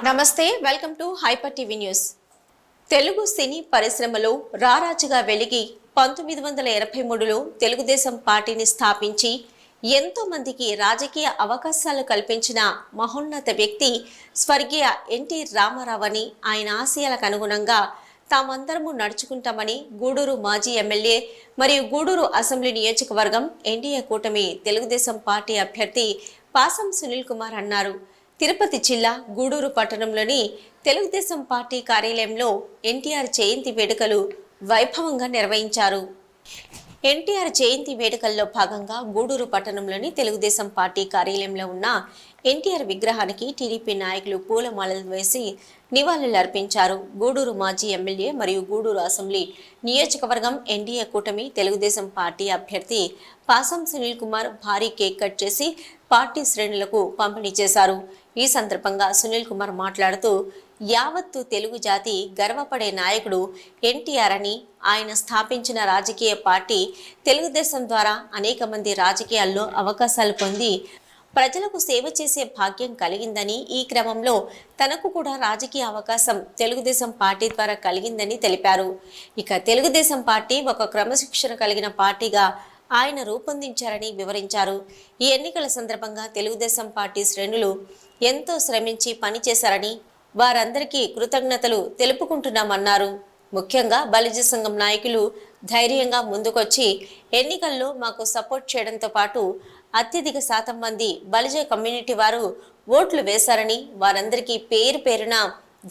నమస్తే, welcome to hyper TV news. Telugu సినీ పరిశ్రమలో రారాజుగా వెలిగి 1983లో తెలుగుదేశం పార్టీని స్థాపించి ఎంతో మందికి రాజకీయ అవకాశాలు కల్పించిన మహోన్నత వ్యక్తి స్వర్గీయ ఎన్టీ రామారావు అని, ఆయన ఆశయాలకు అనుగుణంగా తామందరము నడుచుకుంటామని గూడూరు మాజీ ఎమ్మెల్యే మరియు గూడూరు అసెంబ్లీ నియోజకవర్గం ఎన్డీఏ కూటమి తెలుగుదేశం పార్టీ అభ్యర్థి పాసం సునీల్ కుమార్ అన్నారు. తిరుపతి జిల్లా గూడూరు పట్టణంలోని తెలుగుదేశం పార్టీ కార్యాలయంలో ఎన్టీఆర్ జయంతి వేడుకలు వైభవంగా నిర్వహించారు. ఎన్టీఆర్ జయంతి వేడుకల్లో భాగంగా గూడూరు పట్టణంలోని తెలుగుదేశం పార్టీ కార్యాలయంలో ఉన్న ఎన్టీఆర్ విగ్రహానికి టీడీపీ నాయకులు పూలమాలలు వేసి నివాళులర్పించారు. గూడూరు మాజీ ఎమ్మెల్యే మరియు గూడూరు అసెంబ్లీ నియోజకవర్గం ఎన్డీఏ కూటమి తెలుగుదేశం పార్టీ అభ్యర్థి పాసం సునీల్ కుమార్ భారీ కేక్ కట్ చేసి పార్టీ శ్రేణులకు పంపిణీ చేశారు. ఈ సందర్భంగా సునీల్ కుమార్ మాట్లాడుతూ, యావత్తు తెలుగు జాతి గర్వపడే నాయకుడు ఎన్టీఆర్ అని, ఆయన స్థాపించిన రాజకీయ పార్టీ తెలుగుదేశం ద్వారా అనేక మంది రాజకీయాల్లో అవకాశాలు పొంది ప్రజలకు సేవ చేసే భాగ్యం కలిగిందని, ఈ క్రమంలో తనకు కూడా రాజకీయ అవకాశం తెలుగుదేశం పార్టీ ద్వారా కలిగిందని తెలిపారు. ఇక తెలుగుదేశం పార్టీ ఒక క్రమశిక్షణ కలిగిన పార్టీగా ఆయన రూపొందించారని వివరించారు. ఈ ఎన్నికల సందర్భంగా తెలుగుదేశం పార్టీ శ్రేణులు ఎంతో శ్రమించి పనిచేశారని, వారందరికీ కృతజ్ఞతలు తెలుపుకుంటున్నామన్నారు. ముఖ్యంగా బలిజ సంఘం నాయకులు ధైర్యంగా ముందుకొచ్చి ఎన్నికల్లో మాకు సపోర్ట్ చేయడంతో పాటు అత్యధిక శాతం మంది బలిజ కమ్యూనిటీ వారు ఓట్లు వేశారని, వారందరికీ పేరు పేరున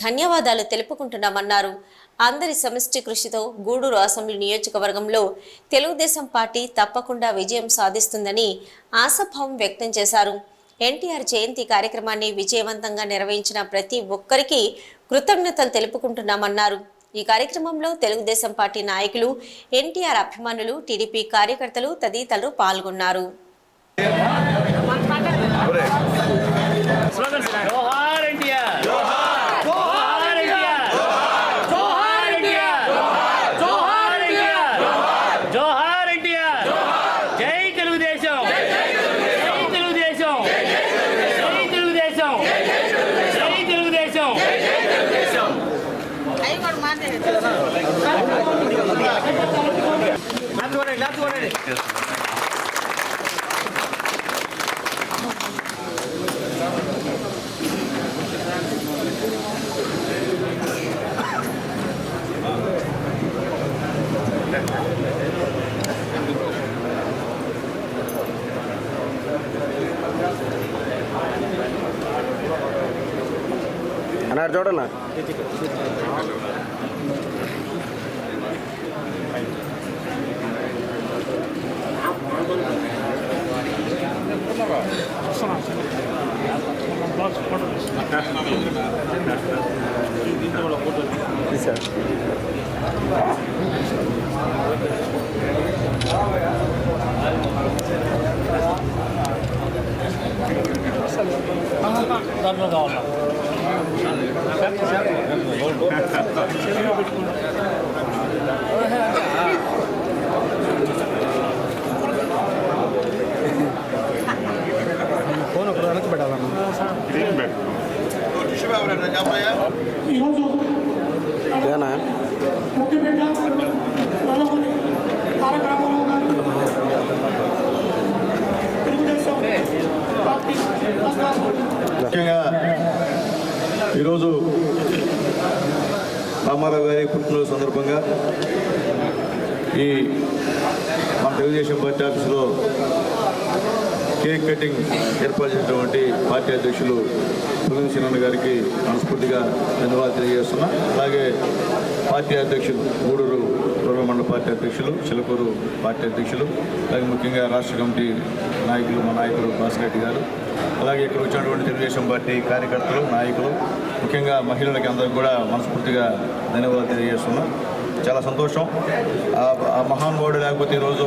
ధన్యవాదాలు తెలుపుకుంటున్నామన్నారు. అందరి సమిష్టి కృషితో గూడూరు అసెంబ్లీ నియోజకవర్గంలో తెలుగుదేశం పార్టీ తప్పకుండా విజయం సాధిస్తుందని ఆశాభావం వ్యక్తం చేశారు. ఎన్టీఆర్ జయంతి కార్యక్రమాన్ని విజయవంతంగా నిర్వహించిన ప్రతి ఒక్కరికి కృతజ్ఞతలు తెలుపుకుంటున్నామన్నారు. ఈ కార్యక్రమంలో తెలుగుదేశం పార్టీ నాయకులు, ఎన్టీఆర్ అభిమానులు, టీడీపీ కార్యకర్తలు తదితరులు పాల్గొన్నారు. అన్నారు చూడన్నా సార్ దాంట్లో కావాలా ఫోన్ ఒకరు వెనక్కి పెట్టాలన్నా. ఇదేనా ముఖ్యంగా ఈరోజు రామారావు గారి పుట్టినరోజు సందర్భంగా ఈ మన తెలుగుదేశం పార్టీ ఆఫీసులో కేక్ కటింగ్ ఏర్పాటు చేసినటువంటి పార్టీ అధ్యక్షులు పులిని శ్రీనారాయణ గారికి మనస్ఫూర్తిగా ధన్యవాదాలు తెలియజేస్తున్నా. అలాగే పార్టీ అధ్యక్షులు గూడూరు రూరల్ మండల పార్టీ అధ్యక్షులు, చిలకూరు పార్టీ అధ్యక్షులు, అలాగే ముఖ్యంగా రాష్ట్ర కమిటీ నాయకులు, మా నాయకులు భాస్కర్ రెడ్డి గారు, అలాగే ఇక్కడ వచ్చినటువంటి తెలుగుదేశం పార్టీ కార్యకర్తలు, నాయకులు, ముఖ్యంగా మహిళలకి అందరికీ కూడా మనస్ఫూర్తిగా ధన్యవాదాలు తెలియజేస్తున్నాం. చాలా సంతోషం. ఆ మహానుభావుడు లేకపోతే ఈరోజు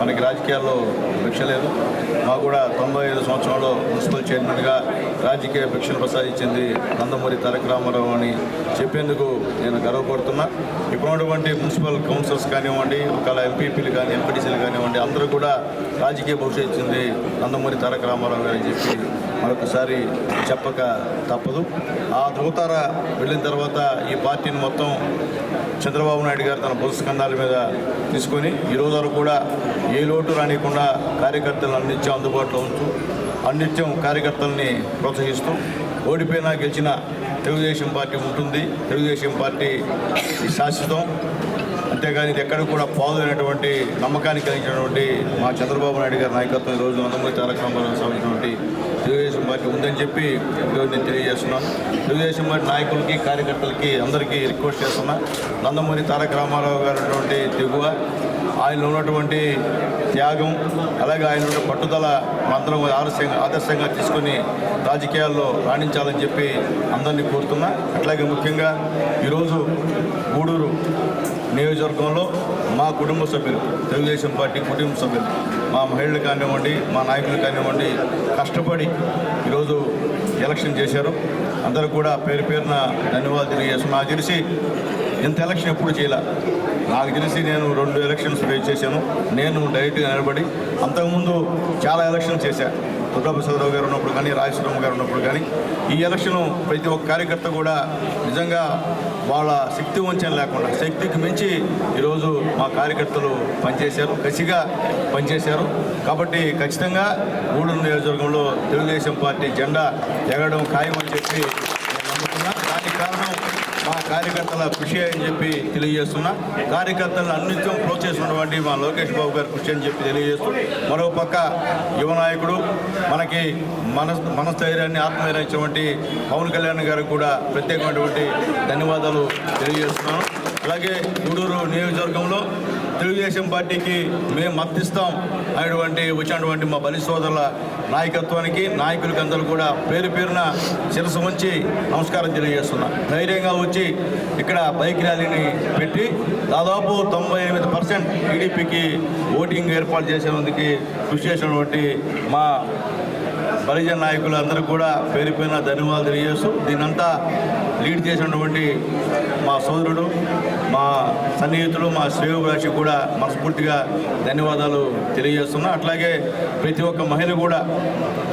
మనకి రాజకీయాల్లో భిక్ష లేదు. మాకు కూడా 95 సంవత్సరంలో మున్సిపల్ చైర్మన్గా రాజకీయ భిక్షను ప్రసాదించింది నందమూరి తారక రామారావు అని చెప్పేందుకు నేను గర్వపడుతున్నా. ఇప్పుడున్నటువంటి మున్సిపల్ కౌన్సిలర్స్ కానివ్వండి, ఒకవేళ ఎంపీపీలు కానీ ఎంపీటీసీలు కానివ్వండి, అందరూ కూడా రాజకీయ భవిష్యత్తు ఇచ్చింది నందమూరి తారక రామారావు గారు అని చెప్పి మరొకసారి చెప్పక తప్పదు. ఆ ధృవతార వెళ్ళిన తర్వాత ఈ పార్టీని మొత్తం చంద్రబాబు నాయుడు గారు తన పుస్తకందాల మీద తీసుకొని ఈరోజు వరకు కూడా ఏ లోటు రానియకుండా కార్యకర్తలను అన్నిత్యం అందుబాటులో ఉంచు, అన్నిత్యం కార్యకర్తల్ని ప్రోత్సహిస్తూ ఓడిపోయినా గెలిచిన తెలుగుదేశం పార్టీ ఉంటుంది, తెలుగుదేశం పార్టీ శాశ్వతం, అంతేగాని ఇది ఎక్కడ కూడా పాల్గొనేటువంటి నమ్మకాన్ని కలిగినటువంటి మా చంద్రబాబు నాయుడు గారి నాయకత్వం ఈరోజు నందమూరి తారక రామారావు సాధించినటువంటి తెలుగుదేశం పార్టీ ఉందని చెప్పి ఈరోజు నేను తెలియజేస్తున్నాను. తెలుగుదేశం పార్టీ నాయకులకి, కార్యకర్తలకి అందరికీ రిక్వెస్ట్ చేస్తున్నా, నందమూరి తారక రామారావు గారు ఉన్నటువంటి తెగువ, ఆయనలో ఉన్నటువంటి త్యాగం, అలాగే ఆయన ఉన్న పట్టుదల అందరం ఆదర్శంగా తీసుకొని రాజకీయాల్లో రాణించాలని చెప్పి అందరినీ కోరుతున్నా. అట్లాగే ముఖ్యంగా ఈరోజు గూడూరు నియోజకవర్గంలో మా కుటుంబ సభ్యులు, తెలుగుదేశం పార్టీ కుటుంబ సభ్యులు, మా మహిళలు కానివ్వండి, మా నాయకులు కానివ్వండి, కష్టపడి ఈరోజు ఎలక్షన్ చేశారు. అందరూ కూడా పేరు పేరున ధన్యవాదాలు తెలియజేస్తున్నాను. నాకు తెలిసి ఇంత ఎలక్షన్ ఎప్పుడు చేయాల, నాకు తెలిసి నేను 2 ఎలక్షన్స్ ఫేస్ చేశాను. నేను డైరెక్ట్గా నిలబడి అంతకుముందు చాలా ఎలక్షన్స్ చేశాను. దుర్గాప్రసాదరావు గారు ఉన్నప్పుడు కానీ, రాజేశ్వరరావు గారు ఉన్నప్పుడు కానీ. ఈ ఎలక్షను ప్రతి ఒక్క కార్యకర్త కూడా నిజంగా వాళ్ళ శక్తి వంచన లేకుండా శక్తికి మించి ఈరోజు మా కార్యకర్తలు పనిచేశారు, కసిగా పనిచేశారు. కాబట్టి ఖచ్చితంగా గూడూరు నియోజకవర్గంలో తెలుగుదేశం పార్టీ జెండా ఎగరడం ఖాయమని చెప్పి నేను నమ్ముతున్నా. దానికి కారణం మా కార్యకర్తల కృషి అని చెప్పి తెలియజేస్తున్నా. కార్యకర్తలను అన్నిత్యం ప్రోత్సహిస్తున్నటువంటి మా లోకేష్ బాబు గారి కృషి అని చెప్పి తెలియజేస్తూ, మరోపక్క యువ నాయకుడు మనకి మనస్థైర్యాన్ని, ఆత్మధైర్యాన్ని ఇచ్చినటువంటి పవన్ కళ్యాణ్ గారికి కూడా ప్రత్యేకమైనటువంటి ధన్యవాదాలు తెలియజేస్తున్నాను. అలాగే గూడూరు నియోజకవర్గంలో తెలుగుదేశం పార్టీకి మేము మద్దతిస్తాం అనేటువంటి వచ్చినటువంటి మా బలి సోదరుల నాయకత్వానికి, నాయకులకి అందరూ కూడా పేరు పేరున శిరస్సు వంచి నమస్కారం తెలియజేస్తున్నా. ధైర్యంగా వచ్చి ఇక్కడ బైక్ ర్యాలీని పెట్టి దాదాపు 98% టీడీపీకి ఓటింగ్ ఏర్పాటు చేసేందుకు కృషి చేసినటువంటి మా బలిజన నాయకులు అందరూ కూడా పేరు పేరున ధన్యవాదాలు తెలియజేస్తూ, దీనంతా లీడ్ చేసినటువంటి మా సోదరుడు, మా సన్నిహితులు, మా శ్రేయోభిలాషి కూడా మనస్ఫూర్తిగా ధన్యవాదాలు తెలియజేస్తున్నా. అట్లాగే ప్రతి ఒక్క మహిళ కూడా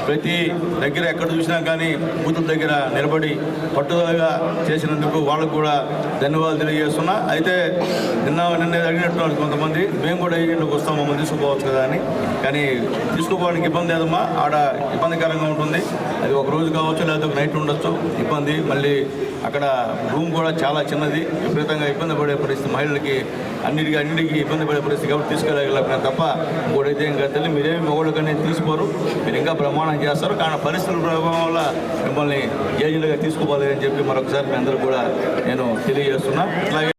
ప్రతి దగ్గర ఎక్కడ చూసినా కానీ బూతుల దగ్గర నిలబడి పట్టుదలగా చేసినందుకు వాళ్ళకు కూడా ధన్యవాదాలు తెలియజేస్తున్నా. అయితే నిన్న అడిగినట్టు కొంతమంది మేము కూడా ఏజెంట్కి వస్తాం, మమ్మల్ని తీసుకుపోవచ్చు కదా అని. కానీ తీసుకుపోవడానికి ఇబ్బంది లేదమ్మా, ఆడ ఇబ్బందికరంగా ఉంటుంది. అది ఒక రోజు కావచ్చు, లేదా ఒక నైట్ ఉండొచ్చు ఇబ్బంది. మళ్ళీ అక్కడ రూమ్ కూడా చాలా చిన్నది, విపరీతంగా ఇబ్బంది పడే పరిస్థితి, మహిళలకి అన్నిటికీ ఇబ్బంది పడే పరిస్థితి. కాబట్టి తీసుకెళ్ళగలిగిన తప్ప ఇంకోటైతే ఇంకా తెలియదు. మీరేమి మొగోళ్ళు కానీ తీసుకోరు, మీరు ఇంకా ప్రమాణం చేస్తారు. కానీ పరిస్థితుల ప్రభావం వల్ల మిమ్మల్ని ఏజెంట్గా తీసుకోవాలి అని చెప్పి మరొకసారి మీ అందరూ కూడా నేను తెలియజేస్తున్నా. అట్లాగే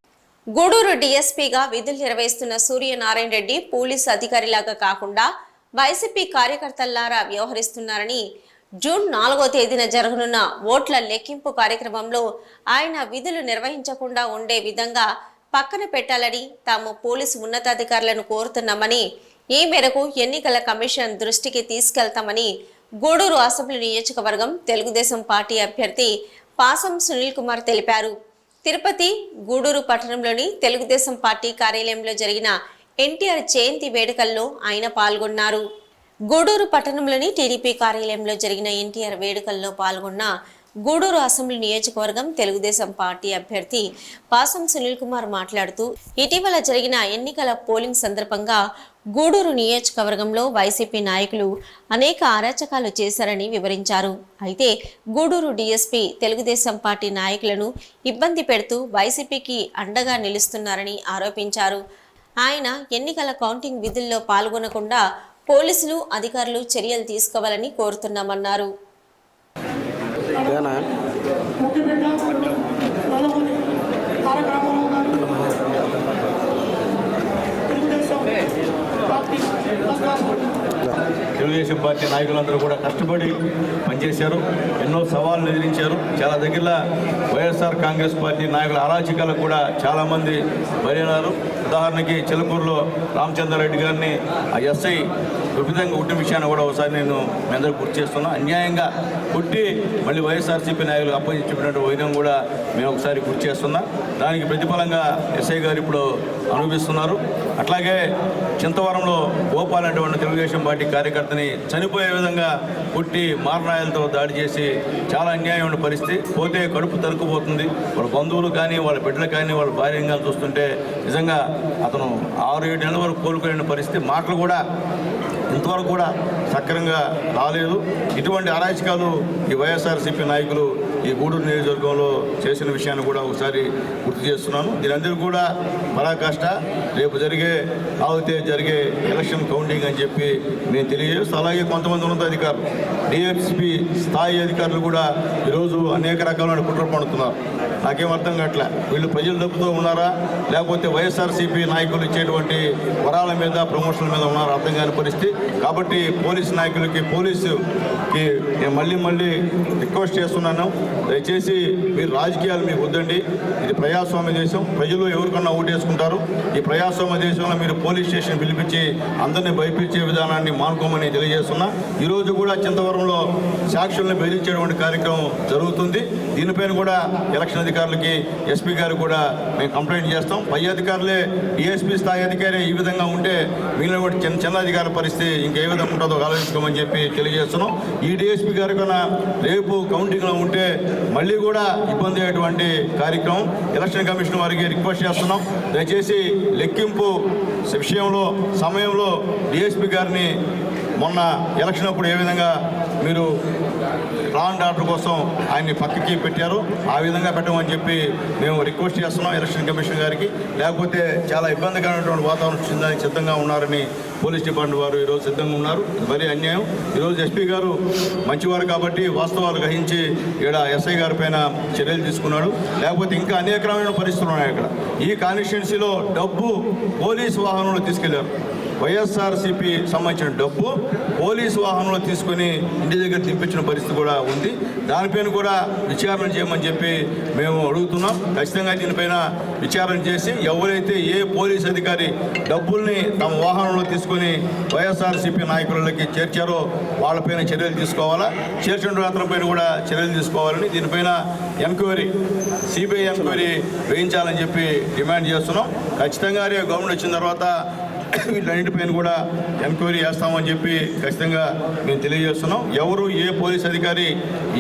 గూడూరు డీఎస్పీగా విధులు నిర్వహిస్తున్న సూర్యనారాయణ రెడ్డి పోలీసు అధికారిలాగా కాకుండా వైసీపీ కార్యకర్తల్లారా వ్యవహరిస్తున్నారని జూన్ 4వ తేదీన జరగనున్న ఓట్ల లెక్కింపు కార్యక్రమంలో ఆయన విధులు నిర్వహించకుండా ఉండే విధంగా పక్కన పెట్టాలని తాము పోలీసు ఉన్నతాధికారులను కోరుతున్నామని, ఈ మేరకు ఎన్నికల కమిషన్ దృష్టికి తీసుకెళ్తామని గూడూరు అసెంబ్లీ నియోజకవర్గం తెలుగుదేశం పార్టీ అభ్యర్థి పాసం సునీల్ కుమార్ తెలిపారు. తిరుపతి, గూడూరు పట్టణంలోని తెలుగుదేశం పార్టీ కార్యాలయంలో జరిగిన ఎన్టీఆర్ జయంతి వేడుకల్లో ఆయన పాల్గొన్నారు. గూడూరు పట్టణంలోని టీడీపీ కార్యాలయంలో జరిగిన ఎన్టీఆర్ వేడుకల్లో పాల్గొన్న గూడూరు అసెంబ్లీ నియోజకవర్గం తెలుగుదేశం పార్టీ అభ్యర్థి పాసం సునీల్ కుమార్ మాట్లాడుతూ, ఇటీవల జరిగిన ఎన్నికల పోలింగ్ సందర్భంగా గూడూరు నియోజకవర్గంలో వైసీపీ నాయకులు అనేక అరాచకాలు చేశారని వివరించారు. అయితే గూడూరు డీఎస్పీ తెలుగుదేశం పార్టీ నాయకులను ఇబ్బంది పెడుతూ వైసీపీకి అండగా నిలుస్తున్నారని ఆరోపించారు. ఆయన ఎన్నికల కౌంటింగ్ విధుల్లో పాల్గొనకుండా పోలీసులు, అధికారులు చర్యలు తీసుకోవాలని కోరుతున్నామన్నారు. తెలుగుదేశం పార్టీ నాయకులందరూ కూడా కష్టపడి పనిచేశారు, ఎన్నో సవాళ్ళను ఎదిరించారు. చాలా దగ్గర వైఎస్ఆర్ కాంగ్రెస్ పార్టీ నాయకుల అరాచకాలకు కూడా చాలామంది బలైనారు. ఉదాహరణకి చిలకూరులో రామచంద్రారెడ్డి గారిని ఆ ఎస్ఐ విధంగా కొట్టిన విషయాన్ని కూడా ఒకసారి నేను మీ అందరికీ గుర్తు చేస్తున్నా. అన్యాయంగా కొట్టి మళ్ళీ వైఎస్ఆర్సీపీ నాయకులు అప్పగించినటువంటి వైద్యం కూడా మేము ఒకసారి గుర్తు చేస్తున్నా. దానికి ప్రతిఫలంగా ఎస్ఐ గారు ఇప్పుడు అనుభవిస్తున్నారు. అట్లాగే చింతవరంలో గోపాల్ అనేటువంటి తెలుగుదేశం పార్టీ కార్యకర్తని చనిపోయే విధంగా కొట్టి మారణాయాలతో దాడి చేసి చాలా అన్యాయమైన పరిస్థితి. పోతే కడుపు తరుక్కుపోతుంది. వాళ్ళ బంధువులు కానీ వాళ్ళ బిడ్డలు కానీ వాళ్ళ భార్యను కానీ చూస్తుంటే నిజంగా అతను 6-7 నెలల వరకు కోలుకోలేని పరిస్థితి. మాటలు కూడా ఇంతవరకు కూడా సక్రమంగా రాలేదు. ఇటువంటి అరాచకాలు ఈ వైఎస్ఆర్సీపీ నాయకులు ఈ గూడూరు నియోజకవర్గంలో చేసిన విషయాన్ని కూడా ఒకసారి గుర్తు చేస్తున్నాను. దీనందరూ కూడా పరాకాష్ట. రేపు జరిగే ఎలక్షన్ కౌంటింగ్ అని చెప్పి నేను తెలియజేస్తూ, అలాగే కొంతమంది ఉన్నతాధికారులు డిఎస్పీ స్థాయి అధికారులు కూడా ఈరోజు అనేక రకాలైన కుట్ర పడుతున్నారు. నాకేం అర్థం కావట్లే. వీళ్ళు ప్రజలు డబ్బుతో ఉన్నారా, లేకపోతే వైఎస్ఆర్సీపీ నాయకులు ఇచ్చేటువంటి వరాల మీద ప్రమోషన్ల మీద ఉన్నారా అర్థం కాని పరిస్థితి. కాబట్టి పోలీసు నాయకులకి పోలీసుకి నేను మళ్ళీ రిక్వెస్ట్ చేస్తున్నాను, దయచేసి మీరు రాజకీయాలు మీకు వద్దండి. ఇది ప్రజాస్వామ్య దేశం. ప్రజలు ఎవరికన్నా ఓటేసుకుంటారు. ఈ ప్రజాస్వామ్య దేశంలో మీరు పోలీస్ స్టేషన్ పిలిపించి అందరినీ భయపించే విధానాన్ని మానుకోమని తెలియజేస్తున్నా. ఈరోజు కూడా చింతవరంలో సాక్షులను బెదిరించేటువంటి కార్యక్రమం జరుగుతుంది. దీనిపైన కూడా ఎలక్షన్ అధికారులకి ఎస్పీ గారు కూడా మేము కంప్లైంట్ చేస్తాం. పై అధికారులే డిఎస్పీ స్థాయి అధికారి ఈ విధంగా ఉంటే మిగిలిన కూడా చిన్న అధికారుల పరిస్థితి ఇంకే విధంగా ఉంటుందో ఆలోచించుకోమని చెప్పి తెలియజేస్తున్నాం. ఈ డిఎస్పీ గారి కన్నా రేపు కౌంటింగ్లో ఉంటే మళ్ళీ కూడా ఇబ్బంది అయ్యేటువంటి కార్యక్రమం. ఎలక్షన్ కమిషన్ వారికి రిక్వెస్ట్ చేస్తున్నాం, దయచేసి లెక్కింపు విషయంలో సమయంలో డిఎస్పీ గారిని మొన్న ఎలక్షన్ అప్పుడు ఏ విధంగా మీరు లా అండ్ ఆర్డర్ కోసం ఆయన్ని పక్కకి పెట్టారు, ఆ విధంగా పెట్టమని చెప్పి మేము రిక్వెస్ట్ చేస్తున్నాం ఎలక్షన్ కమిషన్ గారికి. లేకపోతే చాలా ఇబ్బందికరమైనటువంటి వాతావరణం చెందడానికి సిద్ధంగా ఉన్నారని పోలీస్ డిపార్ట్మెంట్ వారు ఈరోజు సిద్ధంగా ఉన్నారు. మరీ అన్యాయం. ఈరోజు ఎస్పీ గారు మంచివారు కాబట్టి వాస్తవాలు గ్రహించి ఇక్కడ ఎస్ఐ గారి పైన చర్యలు తీసుకున్నాడు. లేకపోతే ఇంకా అనేకమైన పరిస్థితులు ఉన్నాయి. ఇక్కడ ఈ కాన్స్టిట్యున్సీలో డబ్బు పోలీసు వాహనంలో తీసుకెళ్లారు. వైఎస్ఆర్సీపీ సంబంధించిన డబ్బు పోలీసు వాహనంలో తీసుకొని ఇంటి దగ్గర తిప్పించిన పరిస్థితి కూడా ఉంది. దానిపైన కూడా విచారణ చేయమని చెప్పి మేము అడుగుతున్నాం. ఖచ్చితంగా దీనిపైన విచారణ చేసి ఎవరైతే ఏ పోలీస్ అధికారి డబ్బుల్ని తమ వాహనంలో తీసుకొని వైఎస్ఆర్సీపీ నాయకులకి చేర్చారో వాళ్ళపైన చర్యలు తీసుకోవాలా, చేర్చిన అతనిపైన కూడా చర్యలు తీసుకోవాలని, దీనిపైన ఎంక్వైరీ సిబిఐ ఎంక్వైరీ వేయించాలని చెప్పి డిమాండ్ చేస్తున్నాం. ఖచ్చితంగా గవర్నమెంట్ వచ్చిన తర్వాత వీటన్నిటిపైన కూడా ఎంక్వైరీ చేస్తామని చెప్పి ఖచ్చితంగా మేము తెలియజేస్తున్నాం. ఎవరు ఏ పోలీస్ అధికారి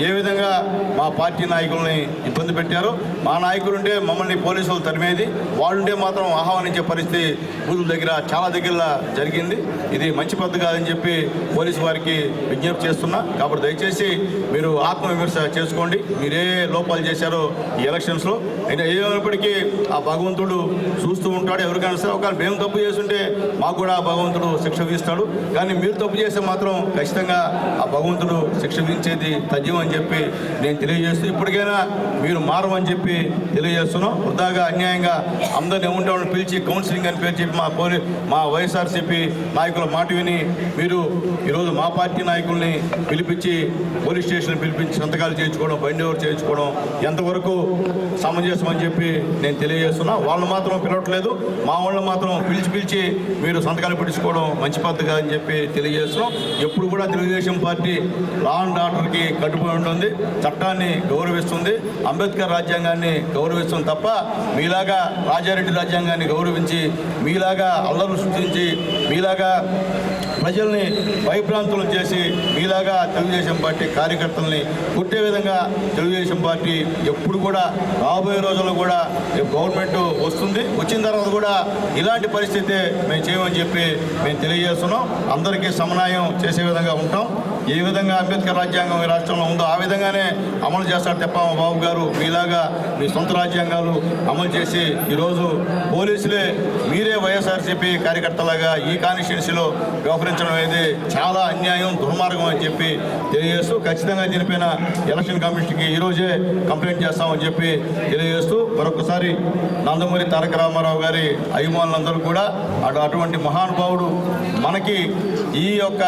ఏ విధంగా మా పార్టీ నాయకుల్ని ఇబ్బంది పెట్టారో, మా నాయకులుంటే మమ్మల్ని పోలీసులు తరిమేది, వాళ్ళుంటే మాత్రం ఆహ్వానించే పరిస్థితి బూతుల దగ్గర చాలా దగ్గర జరిగింది. ఇది మంచి పద్ధతి కాదని చెప్పి పోలీసు వారికి విజ్ఞప్తి చేస్తున్నా. కాబట్టి దయచేసి మీరు ఆత్మవిమర్శ చేసుకోండి. మీరే లోపాలు చేశారో ఈ ఎలక్షన్స్లో. అయితే ఏమైనప్పటికీ ఆ భగవంతుడు చూస్తూ ఉంటాడు. ఎవరికైనా సరే ఒకవేళ మేము తప్పు చేస్తుంటే మాకు కూడా భగవంతుడు శిక్ష విధిస్తాడు. కానీ మీరు తప్పు చేస్తే మాత్రం ఖచ్చితంగా ఆ భగవంతుడు శిక్ష విధించేది తథ్యం అని చెప్పి నేను తెలియజేస్తూ, ఇప్పటికైనా మీరు మారమని చెప్పి తెలియజేస్తున్నాం. వృధాగా అన్యాయంగా అందరినీ ఉంటామని పిలిచి కౌన్సిలింగ్ అని పేరు చెప్పి మా వైఎస్ఆర్సీపీ నాయకుల మాట విని మీరు ఈరోజు మా పార్టీ నాయకుల్ని పిలిపించి పోలీస్ స్టేషన్ పిలిపించి సంతకాలు చేయించుకోవడం, బండి ఓవర్ చేయించుకోవడం ఎంతవరకు సమంజసం అని చెప్పి నేను తెలియజేస్తున్నా. వాళ్ళు మాత్రం పిలవట్లేదు, మా వాళ్ళని మాత్రం పిలిచి మీరు సంతకాలు పెట్టించుకోవడం మంచి పద్ధతి కాదని చెప్పి తెలియజేస్తున్నాం. ఎప్పుడు కూడా తెలుగుదేశం పార్టీ లా అండ్ ఆర్డర్కి కట్టుబడి ఉంటుంది, చట్టాన్ని గౌరవిస్తుంది, అంబేద్కర్ రాజ్యాంగాన్ని గౌరవిస్తుంది తప్ప మీలాగా రాజారెడ్డి రాజ్యాంగాన్ని గౌరవించి మీలాగా అల్లర్లు సృష్టించి మీలాగా ప్రజల్ని భయభ్రాంతులు చేసి మీలాగా తెలుగుదేశం పార్టీ కార్యకర్తల్ని కొట్టే విధంగా తెలుగుదేశం పార్టీ ఎప్పుడు కూడా రాబోయే రోజుల్లో కూడా గవర్నమెంట్ వస్తుంది, వచ్చిన తర్వాత కూడా ఇలాంటి పరిస్థితి మేము చేయమని చెప్పి మేము తెలియజేస్తున్నాం. అందరికీ సమన్వయం చేసే విధంగా ఉంటాం. ఏ విధంగా అంబేద్కర్ రాజ్యాంగం ఈ రాష్ట్రంలో ఉందో ఆ విధంగానే అమలు చేస్తారు తప్ప మా బాబు గారు మీలాగా మీ సొంత రాజ్యాంగాలు అమలు చేసి ఈరోజు పోలీసులే మీరే వైఎస్ఆర్సీపీ కార్యకర్తలాగా ఈ కాన్స్టిట్యున్సీలో వ్యవహరించడం అనేది చాలా అన్యాయం, దుర్మార్గం అని చెప్పి తెలియజేస్తూ ఖచ్చితంగా దీనిపైన ఎలక్షన్ కమిషన్కి ఈరోజే కంప్లైంట్ చేస్తామని చెప్పి తెలియజేస్తూ మరొకసారి నందమూరి తారక రామారావు గారి అభిమానులందరూ కూడా అటువంటి మహానుభావుడు మనకి ఈ యొక్క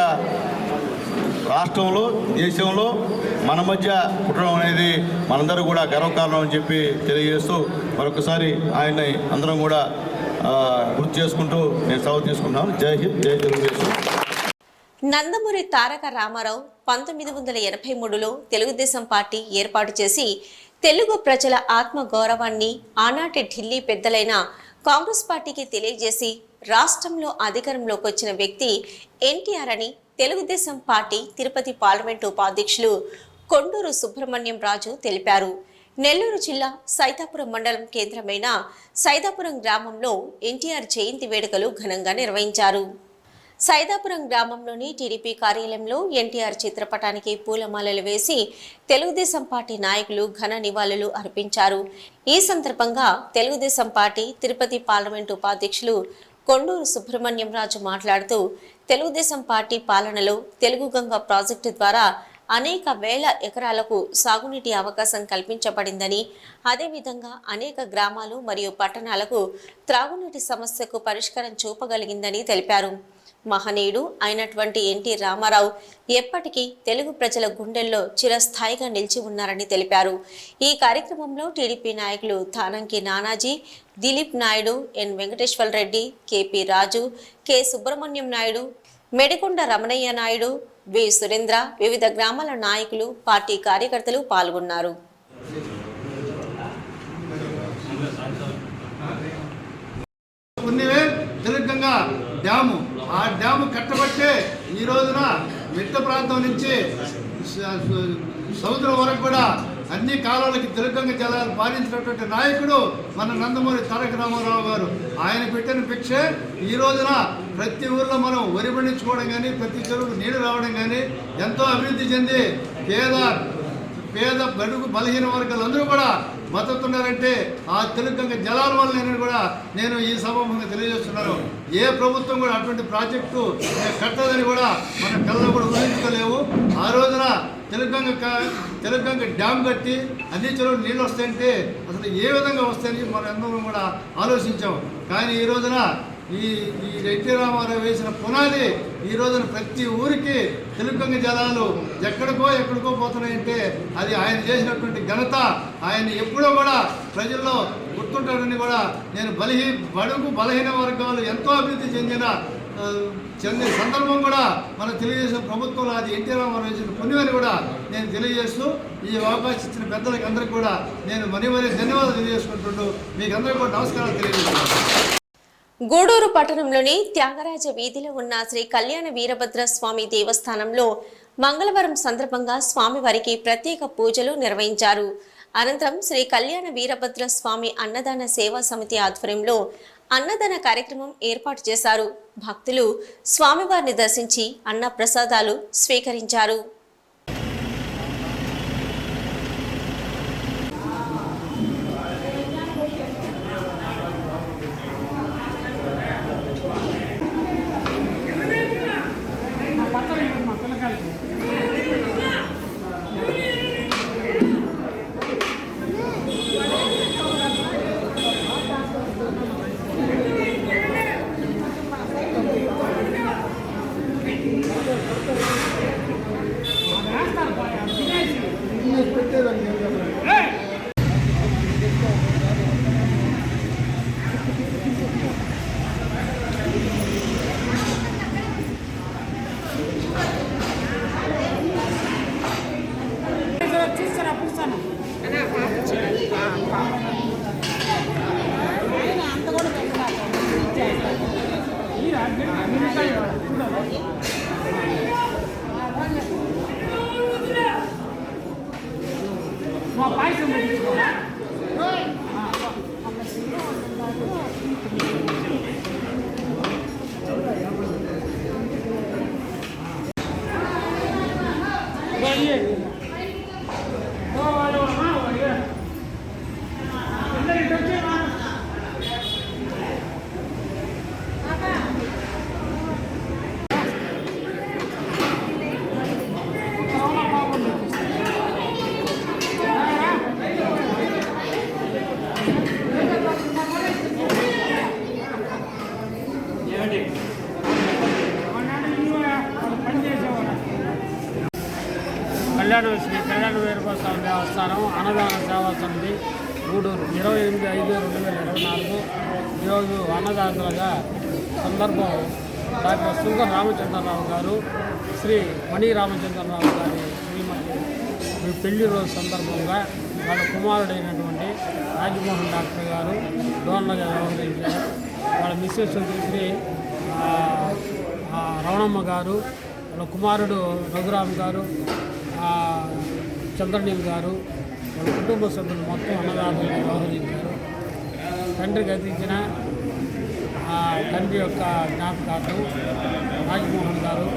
రాష్ట్రంలో దేశంలో మన మధ్య పుట్టడం అనేది మనందరూ కూడా గర్వకారణం అని చెప్పి తెలియజేస్తూ మరొకసారి ఆయన్ని అందరం కూడా గుర్తు చేసుకుంటూ నేను సెలవు తీసుకుంటాను. జై హింద్, జై తెలుగుదేశం. నందమూరి తారక రామారావు 1983లో తెలుగుదేశం పార్టీ ఏర్పాటు చేసి తెలుగు ప్రజల ఆత్మ గౌరవాన్ని ఆనాటి ఢిల్లీ పెద్దలైన కాంగ్రెస్ పార్టీకి తెలియజేసి రాష్ట్రంలో అధికారంలోకి వచ్చిన వ్యక్తి ఎన్టీఆర్ అని తెలుగుదేశం పార్టీ తిరుపతి పార్లమెంటు ఉపాధ్యక్షులు కొండూరు సుబ్రహ్మణ్యం రాజు తెలిపారు. నెల్లూరు జిల్లా సైదాపురం మండలం కేంద్రమైన సైదాపురం గ్రామంలో ఎన్టీఆర్ జయంతి వేడుకలు ఘనంగా నిర్వహించారు. సైదాపురం గ్రామంలోని టీడీపీ కార్యాలయంలో ఎన్టీఆర్ చిత్రపటానికి పూలమాలలు వేసి తెలుగుదేశం పార్టీ నాయకులు ఘన నివాళులు అర్పించారు. ఈ సందర్భంగా తెలుగుదేశం పార్టీ తిరుపతి పార్లమెంటు ఉపాధ్యక్షులు కొండూరు సుబ్రహ్మణ్యం రాజు మాట్లాడుతూ తెలుగుదేశం పార్టీ పాలనలో తెలుగు గంగ ప్రాజెక్టు ద్వారా అనేక వేల ఎకరాలకు సాగునీటి అవకాశం కల్పించబడిందని, అదేవిధంగా అనేక గ్రామాలు మరియు పట్టణాలకు త్రాగునీటి సమస్యకు పరిష్కారం చూపగలిగిందని తెలిపారు. మహనీయుడు అయినటువంటి ఎన్టీ రామారావు ఎప్పటికీ తెలుగు ప్రజల గుండెల్లో చిరస్థాయిగా నిలిచి ఉన్నారని తెలిపారు. ఈ కార్యక్రమంలో టీడీపీ నాయకులు తానంకి నానాజీ, దిలీప్ నాయుడు, ఎన్ వెంకటేశ్వర రెడ్డి, కేపీ రాజు, కె సుబ్రహ్మణ్యం నాయుడు, మెడికొండ రమణయ్య నాయుడు, వి సురేంద్ర, వివిధ గ్రామాల నాయకులు, పార్టీ కార్యకర్తలు పాల్గొన్నారు. డ్యాము ఆ డ్యాము కట్టబట్టే ఈ రోజున మిట్ట ప్రాంతం నుంచి సముద్రం వరకు కూడా అన్ని కాలాలకి తెలుగంగ జలాలు పాలించినటువంటి నాయకుడు మన నందమూరి తారక రామారావు గారు. ఆయన పెట్టిన భిక్షే ఈ రోజున ప్రతి ఊర్లో మనం వరి పండించుకోవడం కానీ, ప్రతి చెరువుకు నీళ్లు రావడం కానీ ఎంతో అభివృద్ధి చెంది పేద బడుగు బలహీన వర్గాలందరూ కూడా బతుకుతున్నారంటే ఆ తెలుగంగ జలాల వల్ల నేను ఈ సభముగా తెలియజేస్తున్నాను. ఏ ప్రభుత్వం కూడా అటువంటి ప్రాజెక్టు కట్టదని కూడా మన కళ్ళలో కూడా ఊహించుకోలేవు. ఆ రోజున తెలుగంగ డ్యామ్ కట్టి అన్ని చెరువులు నీళ్ళు వస్తాయంటే అసలు ఏ విధంగా వస్తాయని మనం అందరం కూడా ఆలోచించాం. కానీ ఈ రోజున ఈ ఎన్టీ రామారావు వేసిన పునాది ఈ రోజున ప్రతి ఊరికి తెలుగంగ జలాలు ఎక్కడికో పోతున్నాయంటే అది ఆయన చేసినటువంటి ఘనత. ఆయన ఎప్పుడో కూడా ప్రజల్లో గుర్తుంటాడని కూడా నేను బడుగు బలహీన వర్గాలు ఎంతో అభివృద్ధి చెందిన సందర్భం కూడా మన తెలుగుదేశం ప్రభుత్వంలో అది ఎన్టీ రామారావు చేసిన పుణ్యమని కూడా నేను తెలియజేస్తూ ఈ అవకాశం ఇచ్చిన పెద్దలకి అందరికీ కూడా నేను మరీ ధన్యవాదాలు తెలియజేసుకుంటుంటూ మీకు అందరికీ కూడా నమస్కారాలు తెలియజేస్తున్నాను. గూడూరు పట్టణంలోని త్యాగరాజ వీధిలో ఉన్న శ్రీ కళ్యాణ వీరభద్ర స్వామి దేవస్థానంలో మంగళవారం సందర్భంగా స్వామివారికి ప్రత్యేక పూజలు నిర్వహించారు. అనంతరం శ్రీ కళ్యాణ వీరభద్ర స్వామి అన్నదాన సేవా సమితి ఆధ్వర్యంలో అన్నదాన కార్యక్రమం ఏర్పాటు చేశారు. భక్తులు స్వామివారిని దర్శించి అన్న ప్రసాదాలు స్వీకరించారు. కళ్యాణ వీరభద్రస్వామి దేవస్థానం అన్నదాన సేవా సమితి గూడూరు 28/5/2024 ఈరోజు అన్నదాతలుగా సందర్భం డాక్టర్ సుంగ రామచంద్రరావు గారు, శ్రీ మణి రామచంద్రరావు గారి శ్రీమతి పెళ్లి రోజు సందర్భంగా వాళ్ళ కుమారుడైనటువంటి రాజమోహన్ డాక్టర్ గారు డోనర్గా వ్యవహరించారు. వాళ్ళ మిస్సెస్ శ్రీ రమణమ్మ గారు, వాళ్ళ కుమారుడు రఘురామ్ గారు, చంద్రనీల్ గారు, వాళ్ళ కుటుంబ సభ్యులు మొత్తం అన్నదాతలుగా వ్యవహరించారు. తండ్రికి అందించిన తండ్రి యొక్క జ్ఞాపకార్థం రాజమోహన్ గారు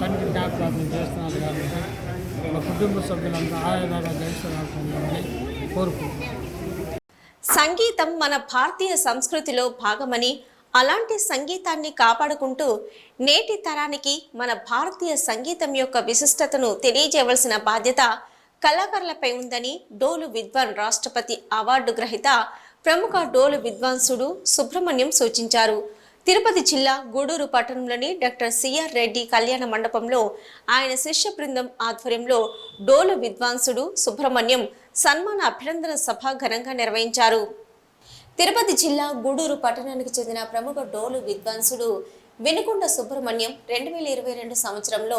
తండ్రి జ్ఞాపకార్థం చేస్తున్నారు కాబట్టి వాళ్ళ కుటుంబ సభ్యులంతా ఆయుధాగా జయిస్తున్నారని కోరుకుంటున్నారు. సంగీతం మన భారతీయ సంస్కృతిలో భాగమని, అలాంటి సంగీతాన్ని కాపాడుకుంటూ నేటి తరానికి మన భారతీయ సంగీతం యొక్క విశిష్టతను తెలియజేయవలసిన బాధ్యత కళాకారులపై ఉందని డోలు విద్వాన్ రాష్ట్రపతి అవార్డు గ్రహీత ప్రముఖ డోలు విద్వాంసుడు సుబ్రహ్మణ్యం సూచించారు. తిరుపతి జిల్లా గూడూరు పట్టణంలోని డాక్టర్ సిఆర్ రెడ్డి కళ్యాణ మండపంలో ఆయన శిష్య బృందం ఆధ్వర్యంలో డోలు విద్వాంసుడు సుబ్రహ్మణ్యం సన్మాన అభినందన సభ ఘనంగా నిర్వహించారు. తిరుపతి జిల్లా గూడూరు పట్టణానికి చెందిన ప్రముఖ డోలు విద్వాంసుడు వినుకొండ సుబ్రహ్మణ్యం 2022 సంవత్సరంలో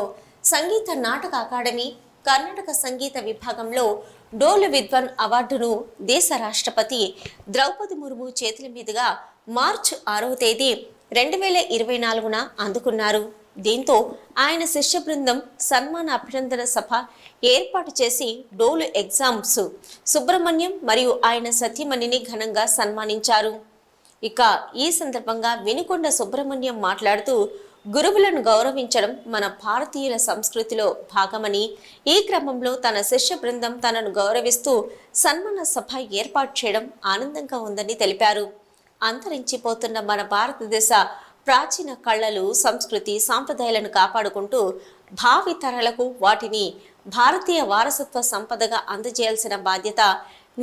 సంగీత నాటక అకాడమీ కర్ణాటక సంగీత విభాగంలో డోలు విద్వాన్ అవార్డును దేశ రాష్ట్రపతి ద్రౌపది ముర్ము చేతుల మీదుగా మార్చి 6వ తేదీ 2024న అందుకున్నారు. దీంతో ఆయన శిష్య బృందం సన్మాన అభినందన సభ ఏర్పాటు చేసి డోలు ఎగ్జామ్స్ సుబ్రహ్మణ్యం మరియు ఆయన సతీమణిని ఘనంగా సన్మానించారు. ఇక ఈ సందర్భంగా వినుకొండ సుబ్రహ్మణ్యం మాట్లాడుతూ గురువులను గౌరవించడం మన భారతీయుల సంస్కృతిలో భాగమని, ఈ క్రమంలో తన శిష్య బృందం తనను గౌరవిస్తూ సన్మాన సభ ఏర్పాటు చేయడం ఆనందంగా ఉందని తెలిపారు. అంతరించిపోతున్న మన భారతదేశ ప్రాచీన కళలు, సంస్కృతి, సాంప్రదాయాలను కాపాడుకుంటూ భావి తరాలకు వాటిని భారతీయ వారసత్వ సంపదగా అందజేయాల్సిన బాధ్యత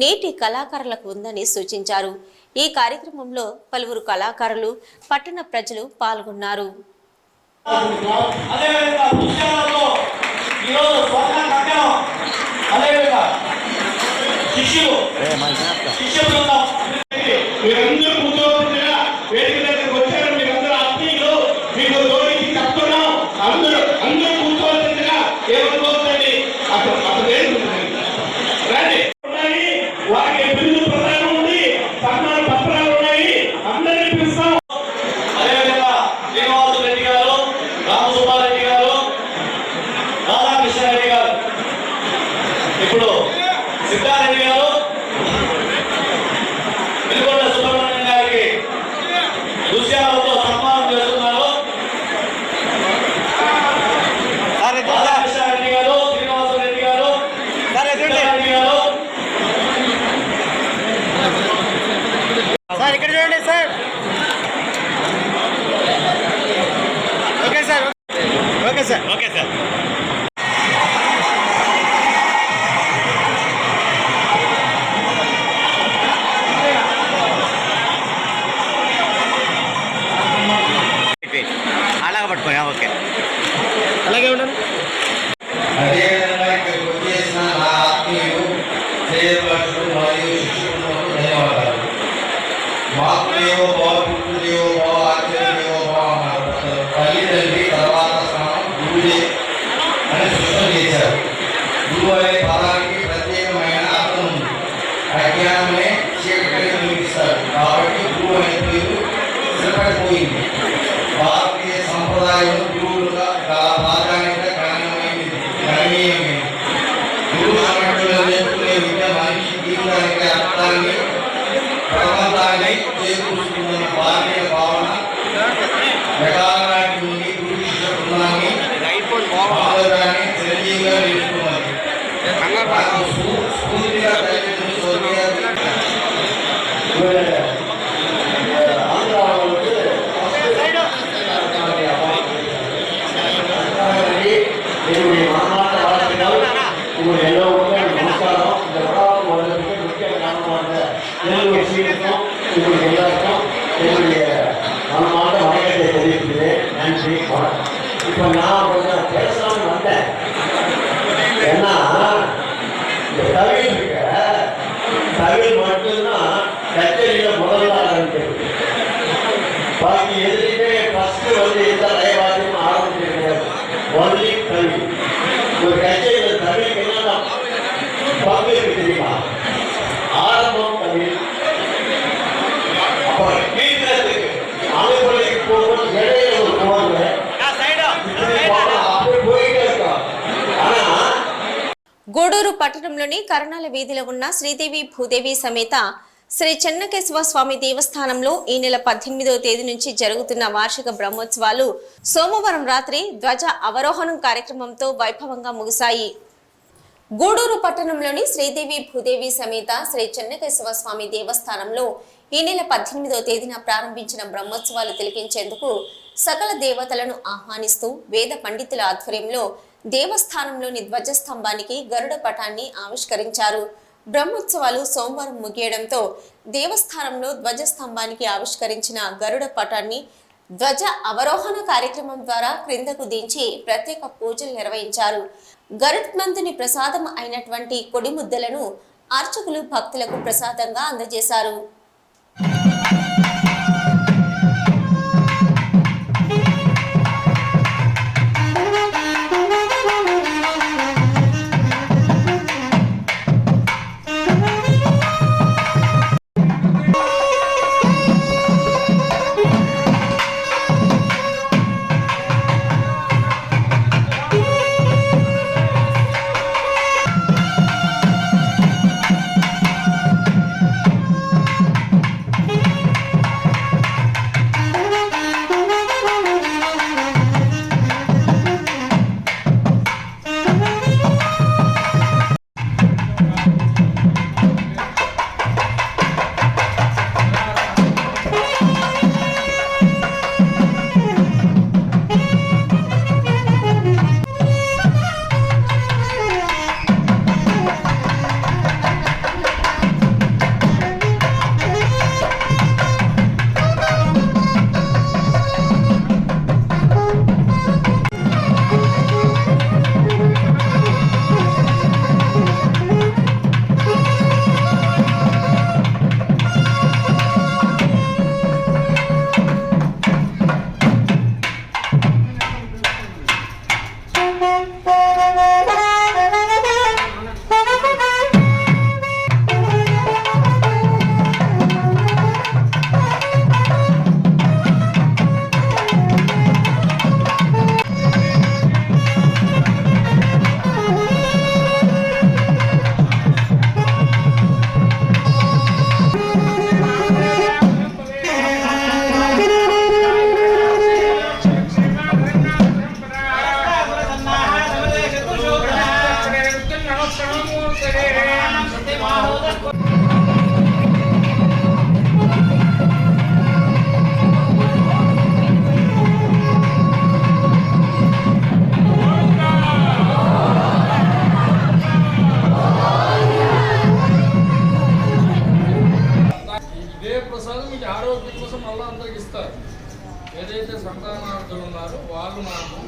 నేటి కళాకారులకు ఉందని సూచించారు. ఈ కార్యక్రమంలో పలువురు కళాకారులు, పట్టణ ప్రజలు పాల్గొన్నారు. భారతీయ సంప్రదాయం గురువులుగా ప్రాధాన్యత గణనీయమైనది. గురువు నేర్చుకునే విద్య మనిషి జీవితానికి అర్థాన్ని, ప్రబంధాన్ని చేకూరుస్తుందన్న భారతీయ భావన మెగానాటి నుండి గురు శిష్య బృందాన్ని ఆదరాన్ని చిరంజీవిగా నేర్చుకున్నది. స్ఫూర్తిగా இப்போ நான் பேசலாம்னு வந்தேன். ஏன்னா தமிழ் இருக்க தமிழ் மட்டும்தான் கச்சேரியில முதல்ல ஆரம்பிக்கிறது. பாக்கி எதுலையுமே ஃபர்ஸ்ட் வந்து எந்த லயவாதியும் ஆரம்பிச்சிருக்காரு. ஒன்லி தமிழ். ஒரு கச்சேரியில தமிழுக்கு என்ன பங்கு இருக்கு தெரியுமா? ஆரம்பம் தமிழ், அப்புறம் கீழ்த்தரத்துக்கு அனுப்பலைக்கு போகும்போது இடையில ஒரு போகல அப்படி போயிட்டே இருக்கோம். ஆனா గూడూరు పట్టణంలోని కరణాల వీధిలో ఉన్న శ్రీదేవి భూదేవి సమేత శ్రీ చెన్నకేశవ స్వామి దేవస్థానంలో ఈ నెల 18వ తేదీ నుంచి జరుగుతున్న వార్షిక బ్రహ్మోత్సవాలు సోమవారం రాత్రి ధ్వజ అవరోహణం కార్యక్రమంతో వైభవంగా ముగిశాయి. గూడూరు పట్టణంలోని శ్రీదేవి భూదేవి సమేత శ్రీ చెన్నకేశవ స్వామి దేవస్థానంలో ఈ నెల 18వ తేదీన ప్రారంభించిన బ్రహ్మోత్సవాలు తిలకించేందుకు సకల దేవతలను ఆహ్వానిస్తూ వేద పండితుల ఆధ్వర్యంలో దేవస్థానంలోని ధ్వజస్తంభానికి గరుడ పటాన్ని ఆవిష్కరించారు. బ్రహ్మోత్సవాలు సోమవారం ముగియడంతో దేవస్థానంలో ధ్వజస్తంభానికి ఆవిష్కరించిన గరుడ పటాన్ని ధ్వజ అవరోహణ కార్యక్రమం ద్వారా క్రిందకు దించి ప్రత్యేక పూజలు నిర్వహించారు. గరుత్మంతుని ప్రసాదం అయినటువంటి కొడి ముద్దలను అర్చకులు భక్తులకు ప్రసాదంగా అందజేశారు. ఏదైతే సంతానార్థులు ఉన్నారో వాళ్ళు మనకు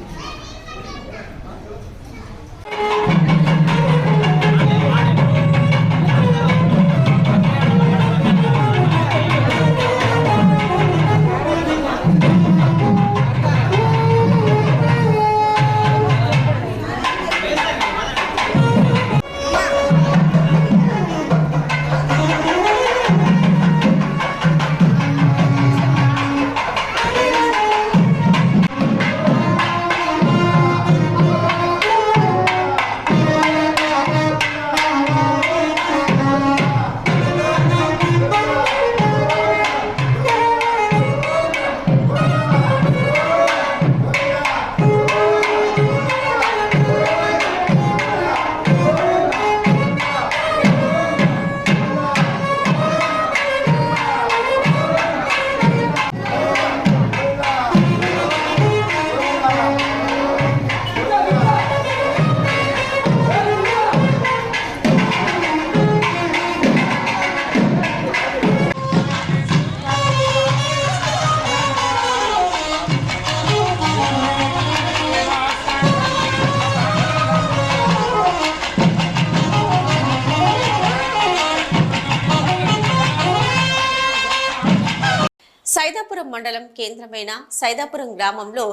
సైదాపురం మండలం కేంద్రమైన సైదాపురం గ్రామంలో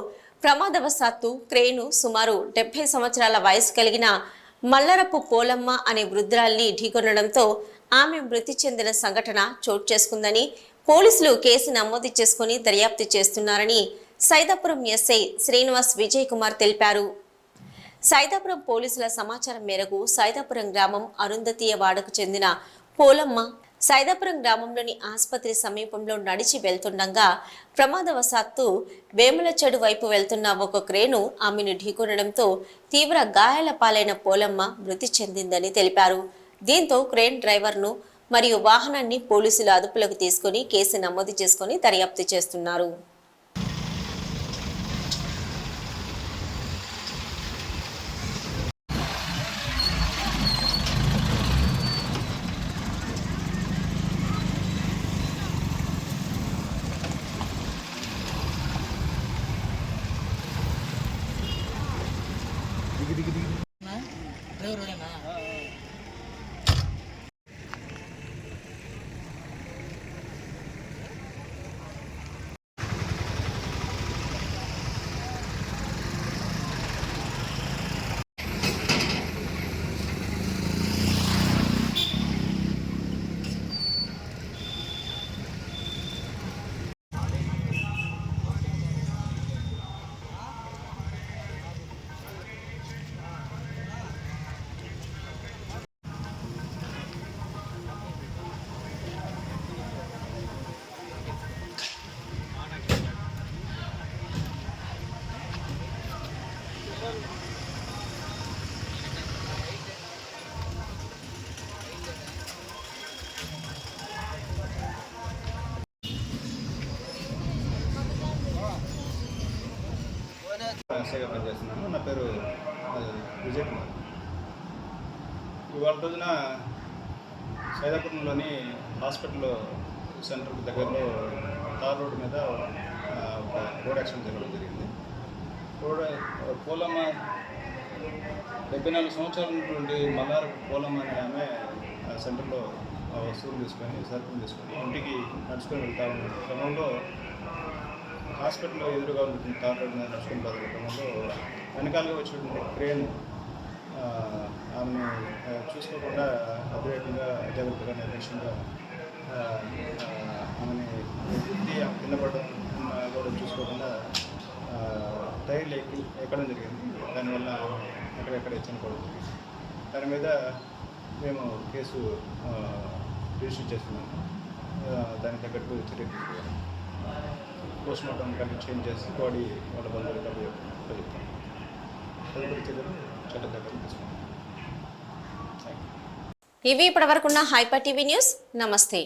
ప్రమాదవశాత్తు క్రేను సుమారు 70 సంవత్సరాల వయసు కలిగిన మల్లరపు పోలమ్మ అనే వృద్ధురాల్ని ఢీకొనడంతో ఆమె మృతి చెందిన సంఘటన చోటు చేసుకుందని పోలీసులు కేసు నమోదు చేసుకుని దర్యాప్తు చేస్తున్నారని సైదాపురం ఎస్ఐ శ్రీనివాస్ విజయ్ కుమార్ తెలిపారు. సైదాపురం పోలీసుల సమాచారం మేరకు సైదాపురం గ్రామం అరుంధతీయ వాడకు చెందిన పోలమ్మ సైదాపురం గ్రామంలోని ఆసుపత్రి సమీపంలో నడిచి వెళ్తుండగా ప్రమాదవశాత్తు వేములచెడు వైపు వెళ్తున్న ఒక క్రేను ఆమెను ఢీకొనడంతో తీవ్ర గాయాల పాలైన పోలమ్మ మృతి చెందిందని తెలిపారు. దీంతో క్రేన్ డ్రైవర్ను మరియు వాహనాన్ని పోలీసులు అదుపులోకి తీసుకుని కేసు నమోదు చేసుకుని దర్యాప్తు చేస్తున్నారు. ఎస్ఐగా పనిచేస్తున్నాను. నా పేరు విజయ్ కుమార్. ఇవాళ రోజున సైదాపురంలోని హాస్పిటల్ సెంటర్కి దగ్గరలో తార్ రోడ్డు మీద ఒక రోడ్ యాక్సిడెంట్ జరగడం జరిగింది. పోలమ్మ 74 సంవత్సరాల ఉన్నటువంటి మల్లార పోలమ్మ అనే ఆమె సెంటర్లో వస్తువులు తీసుకొని సరుకులు తీసుకొని ఇంటికి నడుచుకొని వెళ్తా ఉన్న క్రమంలో హాస్పిటల్లో ఎదురుగా ఉంటుంది తార్ రోడ్డు మీద నడుచుకొని పోతున్న క్రమంలో వెనకాలగా వచ్చినటువంటి క్రేన్ ఆమెను చూసుకోకుండా అతివేగంగా జాగ్రత్తగా నిర్లక్ష్యంగా ఆమెని గుర్తి కింద పడడం కూడా చూసుకోకుండా టైర్లు ఎక్కడం జరిగింది. దానివల్ల ఎక్కడెక్కడ చనిపోవడం జరిగింది. దాని మీద మేము కేసు రిజిస్టర్ చేస్తున్నాము. దానికి తగ్గట్టు చర్య తీసుకున్నాము. పోస్ట్మార్టం కండక్ట్ చేసి బాడీ వాళ్ళ బంధువులకు అప్పచెప్తాం. తదుపరి చర్యలు చట్ట దగ్గర తీసుకుంటాం. ఇవి ఇప్పటివరకున్న హైపర్ టీవీ న్యూస్. నమస్తే.